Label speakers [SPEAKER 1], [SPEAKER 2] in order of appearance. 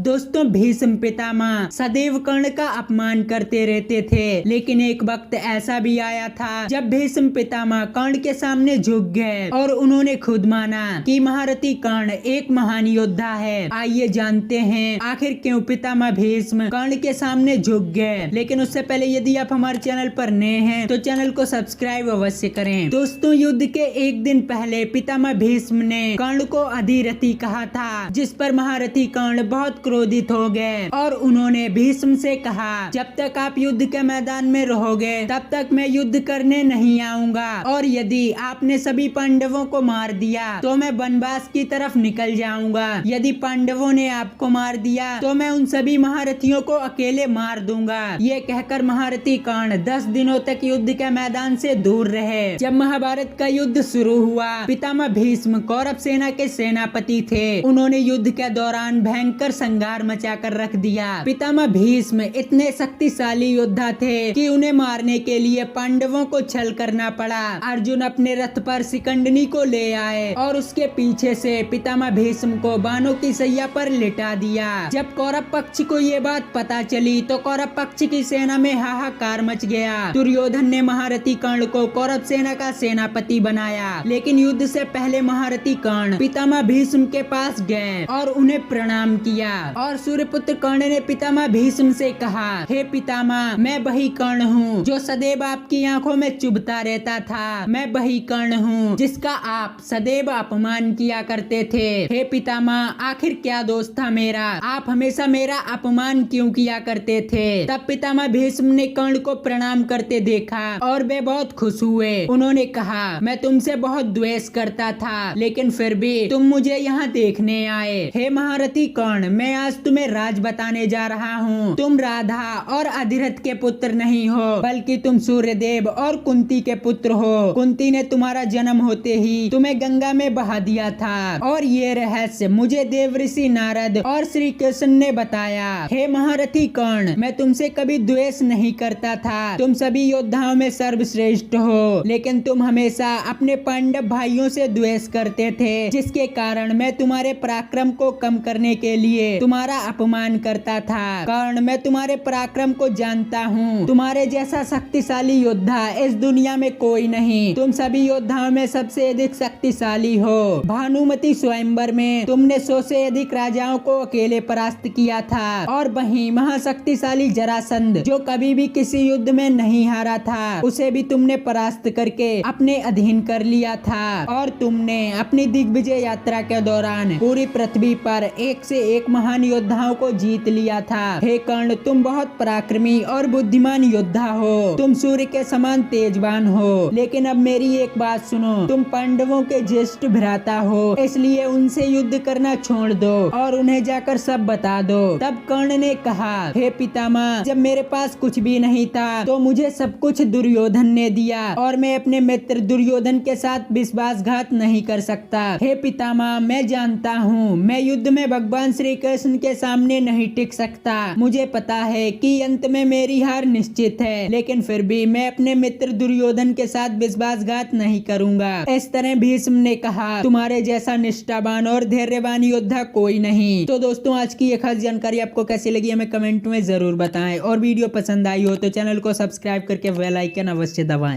[SPEAKER 1] दोस्तों भीष्म पितामह सदैव कर्ण का अपमान करते रहते थे, लेकिन एक वक्त ऐसा भी आया था जब भीष्म पितामह कर्ण के सामने झुक गए और उन्होंने खुद माना कि महारथी कर्ण एक महान योद्धा है। आइए जानते हैं आखिर क्यों पितामह भीष्म कर्ण के सामने झुक गए। लेकिन उससे पहले यदि आप हमारे चैनल पर नए हैं तो चैनल को सब्सक्राइब अवश्य करें। दोस्तों युद्ध के एक दिन पहले पितामह भीष्म ने कर्ण को अधिरथी कहा था, जिस पर महारथी कर्ण बहुत क्रोधित हो गए और उन्होंने भीष्म से कहा, जब तक आप युद्ध के मैदान में रहोगे तब तक मैं युद्ध करने नहीं आऊंगा, और यदि आपने सभी पांडवों को मार दिया तो मैं वनवास की तरफ निकल जाऊंगा। यदि पांडवों ने आपको मार दिया तो मैं उन सभी महारथियों को अकेले मार दूंगा। ये कहकर महारथी कर्ण 10 दिनों तक युद्ध के मैदान से दूर रहे। जब महाभारत का युद्ध शुरू हुआ, पितामह भीष्म कौरव सेना के सेनापति थे। उन्होंने युद्ध के दौरान भयंकर संहार मचा कर रख दिया। पितामह भीष्म इतने शक्तिशाली योद्धा थे कि उन्हें मारने के लिए पांडवों को छल करना पड़ा। अर्जुन अपने रथ पर शिखंडिनी को ले आए और उसके पीछे से पितामह भीष्म को बाणों की सैया पर लिटा दिया। जब कौरव पक्ष को ये बात पता चली तो कौरव पक्ष की सेना में हाहाकार मच गया। दुर्योधन ने महारथी कर्ण को कौरव सेना का सेनापति बनाया, लेकिन युद्ध से पहले महारथी कर्ण पितामह भीष्म के पास गए और उन्हें प्रणाम किया। और सूर्यपुत्र कर्ण ने पितामह भीष्म से कहा, हे पितामह, मैं वही कर्ण हूँ जो सदैव आपकी आंखों में चुभता रहता था। मैं वही कर्ण हूँ जिसका आप सदैव अपमान किया करते थे। हे पितामह, आखिर क्या दोष था मेरा? आप हमेशा मेरा अपमान क्यों किया करते थे? तब पितामह भीष्म ने कर्ण को प्रणाम करते देखा और वे बहुत खुश हुए। उन्होंने कहा, मैं तुमसे बहुत द्वेष करता था, लेकिन फिर भी तुम मुझे यहाँ देखने आए। हे महारथी कर्ण, मैं आज तुम्हें राज बताने जा रहा हूँ। तुम राधा और अधिरथ के पुत्र नहीं हो, बल्कि तुम सूर्यदेव और कुंती के पुत्र हो। कुंती ने तुम्हारा जन्म होते ही तुम्हें गंगा में बहा दिया था, और ये रहस्य मुझे देवऋषि नारद और श्री कृष्ण ने बताया। हे महारथी कर्ण, मैं तुमसे कभी द्वेष नहीं करता था। तुम सभी योद्धाओं में सर्वश्रेष्ठ हो, लेकिन तुम हमेशा अपने पांडव भाइयों से द्वेष करते थे, जिसके कारण मैं तुम्हारे पराक्रम को कम करने के लिए तुम्हारा अपमान करता था। कर्ण, मैं तुम्हारे पराक्रम को जानता हूँ। तुम्हारे जैसा शक्तिशाली योद्धा इस दुनिया में कोई नहीं। तुम सभी योद्धाओं में सबसे अधिक शक्तिशाली हो। भानुमति स्वयंवर में तुमने 100 से अधिक राजाओं को अकेले परास्त किया था, और वहीं महाशक्तिशाली जरासंध, जो कभी भी किसी युद्ध में नहीं हारा था, उसे भी तुमने परास्त करके अपने अधीन कर लिया था। और तुमने अपनी दिग्विजय यात्रा के दौरान पूरी पृथ्वी पर एक से एक महान योद्धाओं को जीत लिया था। हे कर्ण, तुम बहुत पराक्रमी और बुद्धिमान योद्धा हो। तुम सूर्य के समान तेजवान हो। लेकिन अब मेरी एक बात सुनो, तुम पांडवों के ज्येष्ठ भ्राता हो, इसलिए उनसे युद्ध करना छोड़ दो और उन्हें जाकर सब बता दो। तब कर्ण ने कहा, हे पितामह, जब मेरे पास कुछ भी नहीं था तो मुझे सब कुछ दुर्योधन ने दिया, और मैं अपने मित्र दुर्योधन के साथ विश्वासघात नहीं कर सकता। हे पितामह, मैं जानता हूँ मैं युद्ध में भगवान श्री कृष्ण के सामने नहीं टिक सकता। मुझे पता है कि अंत में मेरी हार निश्चित है, लेकिन फिर भी मैं अपने मित्र दुर्योधन के साथ विश्वासघात नहीं करूंगा। इस तरह भीष्म ने कहा, तुम्हारे जैसा निष्ठावान और धैर्यवान योद्धा कोई नहीं। तो दोस्तों आज की ये खास जानकारी आपको कैसी लगी हमें कमेंट में जरूर बताएं, और वीडियो पसंद आई हो तो चैनल को सब्सक्राइब करके बेल आइकन अवश्य दबाएं।